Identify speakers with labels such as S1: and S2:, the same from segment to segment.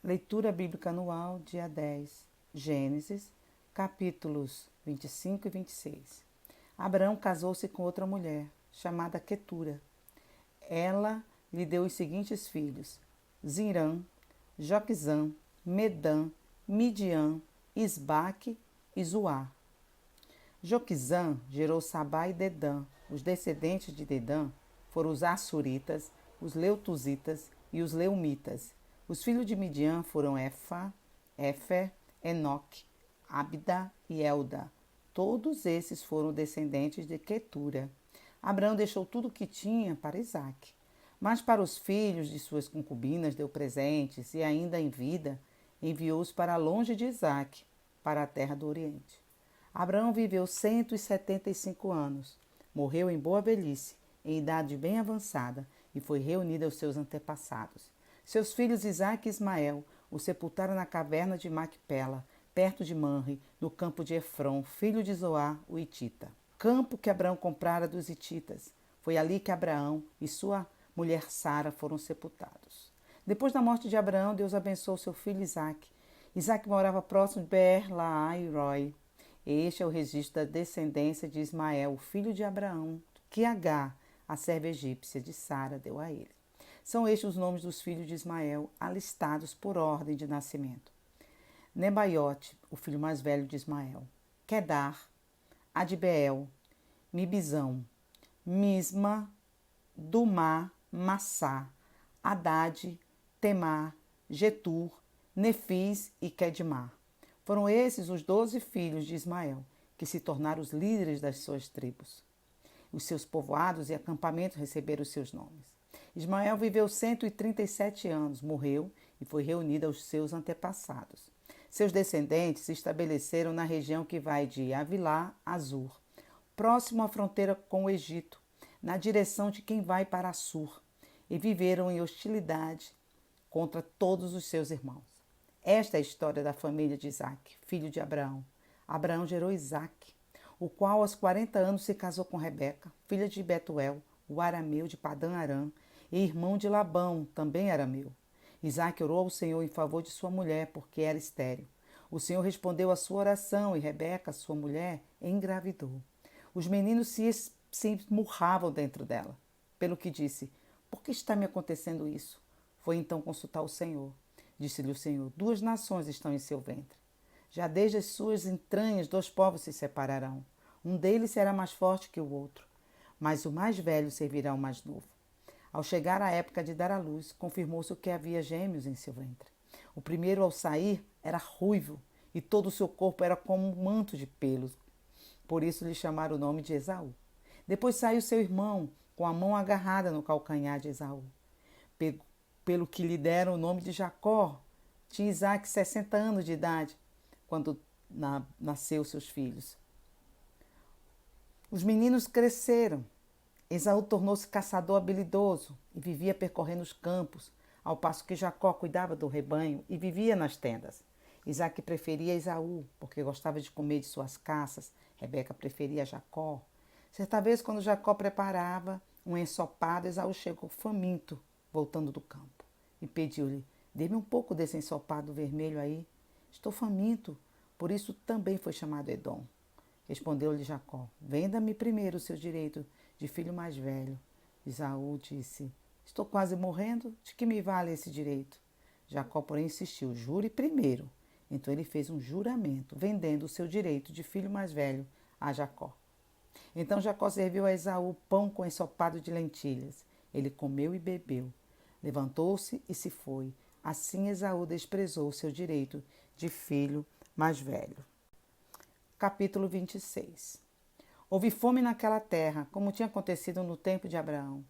S1: Leitura Bíblica Anual, dia 10, Gênesis, capítulos 25 e 26. Abraão casou-se com outra mulher, chamada Quetura. Ela lhe deu os seguintes filhos: Zimrã, Joquizã, Medã, Midian, Isbaque e Zoar. Joquizã gerou Sabá e Dedã. Os descendentes de Dedã foram os Assuritas, os Leutuzitas e os Leumitas. Os filhos de Midian foram Éfer, Enoque, Abda e Elda. Todos esses foram descendentes de Quetura. Abraão deixou tudo o que tinha para Isaque. Mas para os filhos de suas concubinas deu presentes e, ainda em vida, enviou-os para longe de Isaque, para a terra do Oriente. Abraão viveu 175 anos. Morreu em boa velhice, em idade bem avançada, e foi reunido aos seus antepassados. Seus filhos Isaque e Ismael o sepultaram na caverna de Macpela, perto de Manre, no campo de Efron, filho de Zoar, o Hitita. Campo que Abraão comprara dos Hititas. Foi ali que Abraão e sua mulher Sara foram sepultados. Depois da morte de Abraão, Deus abençoou seu filho Isaque. Isaque morava próximo de Beer-Lahai-Roi. Este é o registro da descendência de Ismael, filho de Abraão, que Agar, a serva egípcia de Sara, deu a ele. São estes os nomes dos filhos de Ismael, alistados por ordem de nascimento: Nebaiote, o filho mais velho de Ismael; Quedar, Adbeel, Mibizão, Misma, Dumá, Massá, Haddad, Temar, Getur, Nefis e Quedmar. Foram esses os 12 filhos de Ismael, que se tornaram os líderes das suas tribos. Os seus povoados e acampamentos receberam os seus nomes. Ismael viveu 137 anos, morreu e foi reunido aos seus antepassados. Seus descendentes se estabeleceram na região que vai de Avilá a Zur, próximo à fronteira com o Egito, na direção de quem vai para Assur, e viveram em hostilidade contra todos os seus irmãos. Esta é a história da família de Isaque, filho de Abraão. Abraão gerou Isaque, o qual aos 40 anos se casou com Rebeca, filha de Betuel, o arameu de Padã-Arã, e irmão de Labão, também arameu. Isaque orou ao Senhor em favor de sua mulher, porque era estéril. O Senhor respondeu à sua oração e Rebeca, sua mulher, engravidou. Os meninos se esmurravam dentro dela, pelo que disse: por que está me acontecendo isso? Foi então consultar o Senhor. Disse-lhe o Senhor: 2 nações estão em seu ventre. Já desde as suas entranhas 2 povos se separarão. Um deles será mais forte que o outro, mas o mais velho servirá ao mais novo. Ao chegar a época de dar à luz, confirmou-se que havia gêmeos em seu ventre. O primeiro, ao sair, era ruivo e todo o seu corpo era como um manto de pelos. Por isso lhe chamaram o nome de Esaú. Depois saiu seu irmão, com a mão agarrada no calcanhar de Esaú. Pelo que lhe deram o nome de Jacó. Tinha Isaque 60 anos de idade quando nasceu seus filhos. Os meninos cresceram. Esaú tornou-se caçador habilidoso e vivia percorrendo os campos, ao passo que Jacó cuidava do rebanho e vivia nas tendas. Isaque preferia Esaú, porque gostava de comer de suas caças. Rebeca preferia Jacó. Certa vez, quando Jacó preparava um ensopado, Esaú chegou faminto, voltando do campo, e pediu-lhe: dê-me um pouco desse ensopado vermelho aí. Estou faminto, por isso também foi chamado Edom. Respondeu-lhe Jacó: venda-me primeiro o seu direito de filho mais velho. Esaú disse: estou quase morrendo, de que me vale esse direito? Jacó, porém, insistiu: jure primeiro. Então ele fez um juramento, vendendo o seu direito de filho mais velho a Jacó. Então Jacó serviu a Esaú pão com ensopado de lentilhas. Ele comeu e bebeu. Levantou-se e se foi. Assim Esaú desprezou o seu direito de filho mais velho. Capítulo 26. Houve fome naquela terra, como tinha acontecido no tempo de Abraão.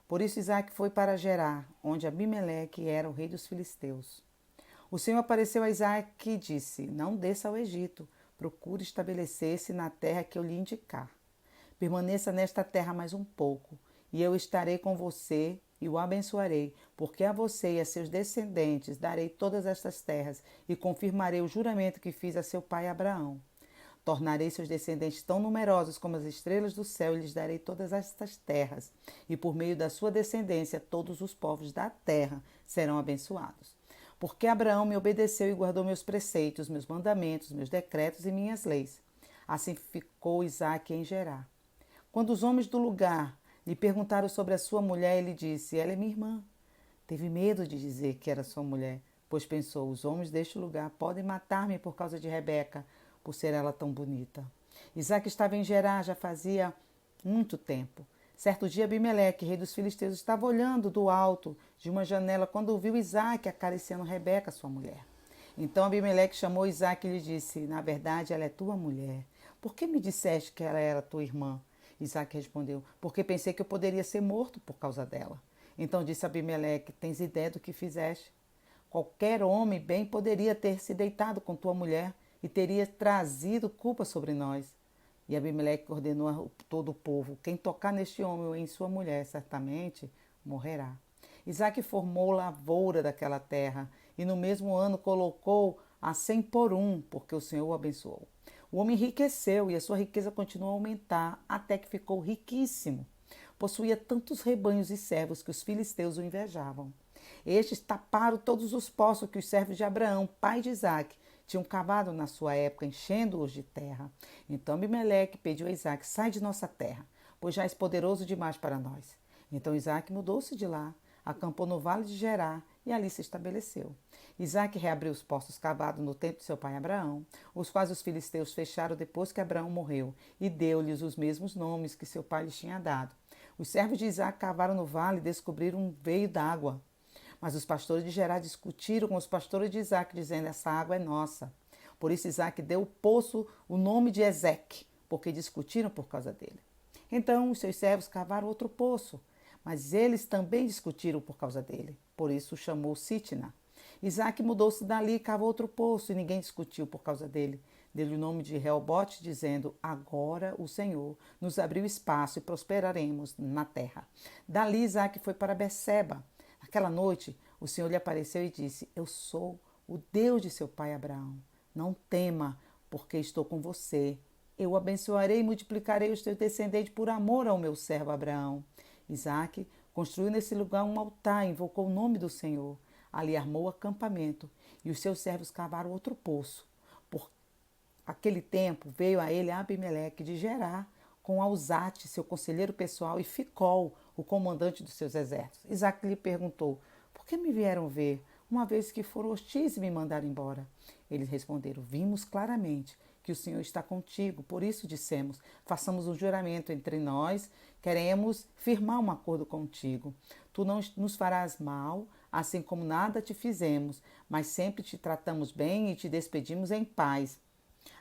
S1: Por isso Isaque foi para Gerar, onde Abimeleque era o rei dos filisteus. O Senhor apareceu a Isaque e disse: não desça ao Egito, procure estabelecer-se na terra que eu lhe indicar. Permaneça nesta terra mais um pouco, e eu estarei com você e o abençoarei, porque a você e a seus descendentes darei todas estas terras e confirmarei o juramento que fiz a seu pai Abraão. Tornarei seus descendentes tão numerosos como as estrelas do céu e lhes darei todas estas terras, e por meio da sua descendência todos os povos da terra serão abençoados. porque Abraão me obedeceu e guardou meus preceitos, meus mandamentos, meus decretos e minhas leis. Assim ficou Isaque em Gerar. Quando os homens do lugar lhe perguntaram sobre a sua mulher, ele disse: ela é minha irmã. Teve medo de dizer que era sua mulher, pois pensou: os homens deste lugar podem matar-me por causa de Rebeca, por ser ela tão bonita. Isaque estava em Gerar já fazia muito tempo. Certo dia, Abimeleque, rei dos filisteus, estava olhando do alto de uma janela quando viu Isaque acariciando Rebeca, sua mulher. Então Abimeleque chamou Isaque e lhe disse: na verdade, ela é tua mulher. Por que me disseste que ela era tua irmã? Isaque respondeu: porque pensei que eu poderia ser morto por causa dela. Então disse Abimeleque: tens ideia do que fizeste? Qualquer homem bem poderia ter se deitado com tua mulher e teria trazido culpa sobre nós. E Abimeleque ordenou a todo o povo: quem tocar neste homem ou em sua mulher, certamente morrerá. Isaque formou lavoura daquela terra e no mesmo ano colocou a 100 por um, porque o Senhor o abençoou. O homem enriqueceu e a sua riqueza continuou a aumentar até que ficou riquíssimo. Possuía tantos rebanhos e servos que os filisteus o invejavam. Estes taparam todos os poços que os servos de Abraão, pai de Isaque, tinham cavado na sua época, enchendo-os de terra. Então Abimeleque pediu a Isaque: sai de nossa terra, pois já és poderoso demais para nós. Então Isaque mudou-se de lá, acampou no vale de Gerar e ali se estabeleceu. Isaque reabriu os poços cavados no tempo de seu pai Abraão, os quais os filisteus fecharam depois que Abraão morreu, e deu-lhes os mesmos nomes que seu pai lhes tinha dado. Os servos de Isaque cavaram no vale e descobriram um veio d'água. Mas os pastores de Gerar discutiram com os pastores de Isaque, dizendo: essa água é nossa. Por isso Isaque deu ao poço o nome de Ezeque, porque discutiram por causa dele. Então os seus servos cavaram outro poço, mas eles também discutiram por causa dele. Por isso o chamou Sitna. Isaque mudou-se dali e cavou outro poço, e ninguém discutiu por causa dele. Deu-lhe o nome de Reobote, dizendo: agora o Senhor nos abriu espaço e prosperaremos na terra. Dali Isaque foi para Berseba. Naquela noite, o Senhor lhe apareceu e disse: eu sou o Deus de seu pai Abraão. Não tema, porque estou com você. Eu o abençoarei e multiplicarei os teus descendentes por amor ao meu servo Abraão. Isaque construiu nesse lugar um altar e invocou o nome do Senhor. Ali armou acampamento e os seus servos cavaram outro poço. Por aquele tempo veio a ele Abimeleque de Gerar com Alzate, seu conselheiro pessoal, e Ficol, o comandante dos seus exércitos. Isaque lhe perguntou: por que me vieram ver, uma vez que foram hostis e me mandaram embora? Eles responderam: vimos claramente que o Senhor está contigo, por isso dissemos: façamos um juramento entre nós, queremos firmar um acordo contigo. Tu não nos farás mal, assim como nada te fizemos, mas sempre te tratamos bem e te despedimos em paz.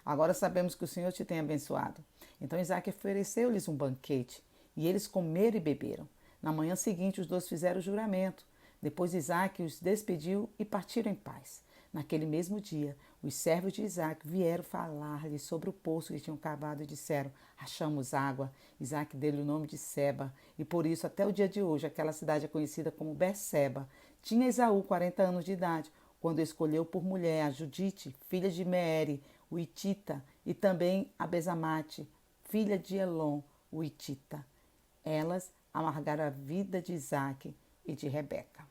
S1: Agora sabemos que o Senhor te tem abençoado. Então Isaque ofereceu-lhes um banquete, e eles comeram e beberam. Na manhã seguinte, os dois fizeram o juramento. Depois Isaque os despediu e partiram em paz. Naquele mesmo dia, os servos de Isaque vieram falar-lhe sobre o poço que tinham cavado e disseram: achamos água. Isaque deu-lhe o nome de Seba, e por isso até o dia de hoje aquela cidade é conhecida como Berseba. Tinha Esaú 40 anos de idade, quando escolheu por mulher a Judite, filha de Meere, o Itita, e também a Bezamate, filha de Elon, o Itita. Elas amargaram a vida de Isaque e de Rebeca.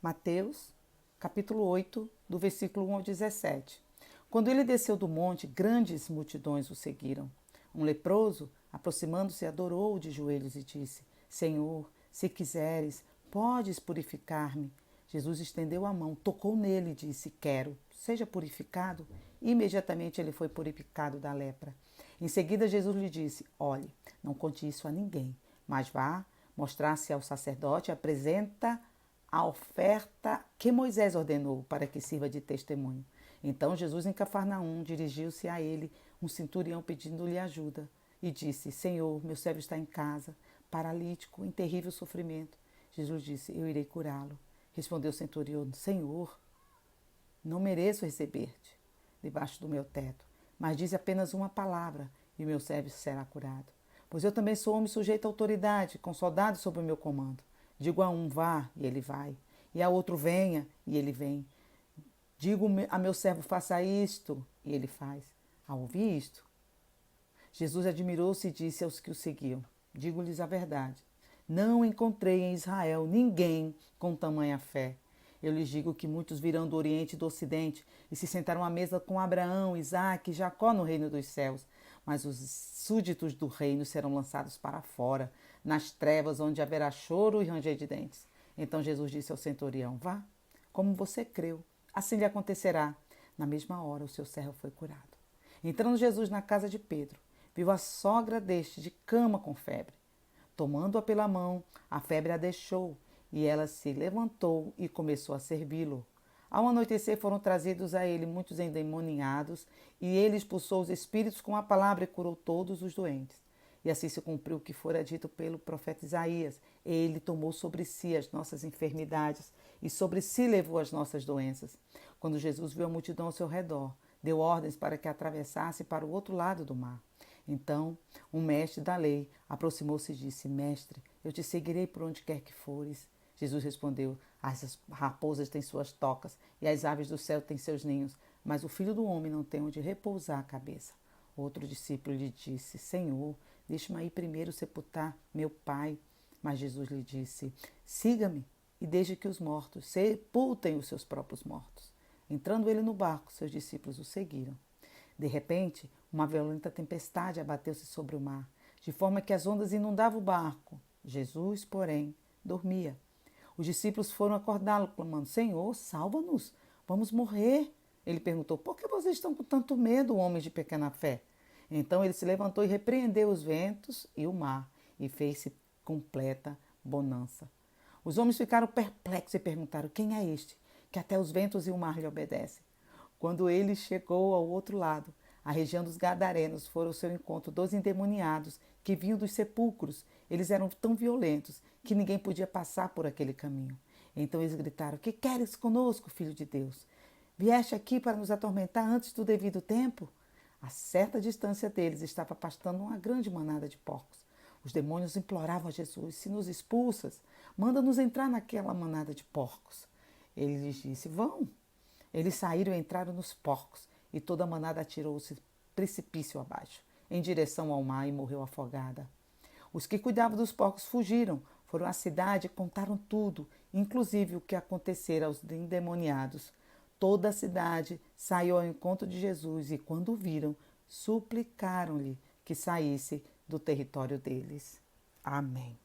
S1: Mateus, capítulo 8, do versículo 1 ao 17. Quando ele desceu do monte, grandes multidões o seguiram. Um leproso, aproximando-se, adorou-o de joelhos e disse: Senhor, se quiseres, podes purificar-me. Jesus estendeu a mão, tocou nele e disse: quero, seja purificado. E imediatamente ele foi purificado da lepra. Em seguida Jesus lhe disse: olhe, não conte isso a ninguém, mas vá mostrar-se ao sacerdote e apresenta a oferta que Moisés ordenou para que sirva de testemunho. Então Jesus, em Cafarnaum, dirigiu-se a ele um centurião pedindo-lhe ajuda e disse: Senhor, meu servo está em casa, paralítico, em terrível sofrimento. Jesus disse: eu irei curá-lo. Respondeu o centurião: Senhor, não mereço receber-te debaixo do meu teto, mas dize apenas uma palavra e o meu servo será curado. Pois eu também sou homem sujeito à autoridade, com soldados sob o meu comando. Digo a um: vá, e ele vai, e a outro: venha, e ele vem. Digo a meu servo: faça isto, e ele faz. Ao ouvir isto, Jesus admirou-se e disse aos que o seguiam: digo-lhes a verdade, não encontrei em Israel ninguém com tamanha fé. Eu lhes digo que muitos virão do Oriente e do Ocidente e se sentarão à mesa com Abraão, Isaque e Jacó no reino dos céus. Mas os súditos do reino serão lançados para fora, nas trevas onde haverá choro e ranger de dentes. Então Jesus disse ao centurião: vá, como você creu, assim lhe acontecerá. Na mesma hora o seu servo foi curado. Entrando Jesus na casa de Pedro, viu a sogra deste de cama com febre. Tomando-a pela mão, a febre a deixou, e ela se levantou e começou a servi-lo. Ao anoitecer foram trazidos a ele muitos endemoniados, e ele expulsou os espíritos com a palavra e curou todos os doentes. E assim se cumpriu o que fora dito pelo profeta Isaías: ele tomou sobre si as nossas enfermidades e sobre si levou as nossas doenças. Quando Jesus viu a multidão ao seu redor, deu ordens para que atravessasse para o outro lado do mar. Então, um mestre da lei aproximou-se e disse: Mestre, eu te seguirei por onde quer que fores. Jesus respondeu: as raposas têm suas tocas e as aves do céu têm seus ninhos, mas o Filho do Homem não tem onde repousar a cabeça. Outro discípulo lhe disse: Senhor, deixe-me ir primeiro sepultar meu pai. Mas Jesus lhe disse: Siga-me e deixe que os mortos sepultem os seus próprios mortos. Entrando ele no barco, seus discípulos o seguiram. De repente, uma violenta tempestade abateu-se sobre o mar, de forma que as ondas inundavam o barco. Jesus, porém, dormia. Os discípulos foram acordá-lo, clamando: Senhor, salva-nos, vamos morrer. Ele perguntou: Por que vocês estão com tanto medo, homens de pequena fé? Então ele se levantou e repreendeu os ventos e o mar, e fez-se completa bonança. Os homens ficaram perplexos e perguntaram: Quem é este, que até os ventos e o mar lhe obedecem? Quando ele chegou ao outro lado, a região dos Gadarenos, foram ao seu encontro 2 endemoniados que vinham dos sepulcros. Eles eram tão violentos que ninguém podia passar por aquele caminho. Então eles gritaram: Que queres conosco, filho de Deus? Vieste aqui para nos atormentar antes do devido tempo? A certa distância deles estava pastando uma grande manada de porcos. Os demônios imploravam a Jesus: Se nos expulsas, manda-nos entrar naquela manada de porcos. Ele lhes disse: Vão. Eles saíram e entraram nos porcos, e toda a manada atirou-se precipício abaixo, em direção ao mar, e morreu afogada. Os que cuidavam dos porcos fugiram, foram à cidade e contaram tudo, inclusive o que acontecera aos endemoniados. Toda a cidade saiu ao encontro de Jesus e, quando o viram, suplicaram-lhe que saísse do território deles. Amém.